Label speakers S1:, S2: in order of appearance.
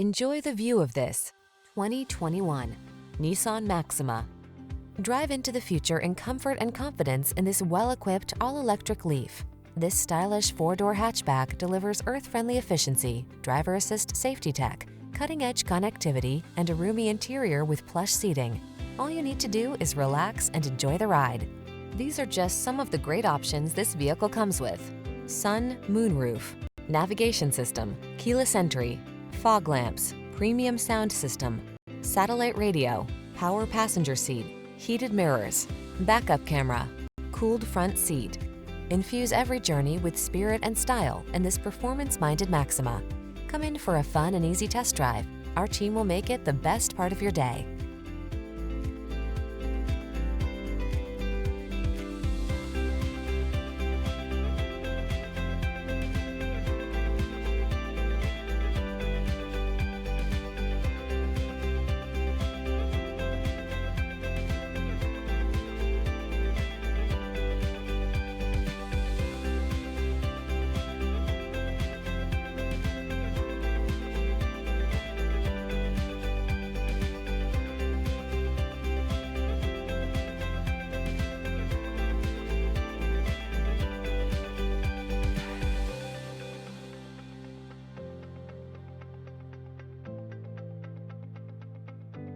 S1: Enjoy the view of this 2021 Nissan Maxima. Drive into the future in comfort and confidence in this well-equipped all-electric Leaf. This stylish four-door hatchback delivers earth-friendly efficiency, driver assist safety tech, cutting-edge connectivity, and a roomy interior with plush seating. All you need to do is relax and enjoy the ride. These are just some of the great options this vehicle comes with: sun, moonroof, navigation system, keyless entry, fog lamps, premium sound system, satellite radio, power passenger seat, heated mirrors, backup camera, cooled front seat. Infuse every journey with spirit and style in this performance-minded Maxima. Come in for a fun and easy test drive. Our team will make it the best part of your day.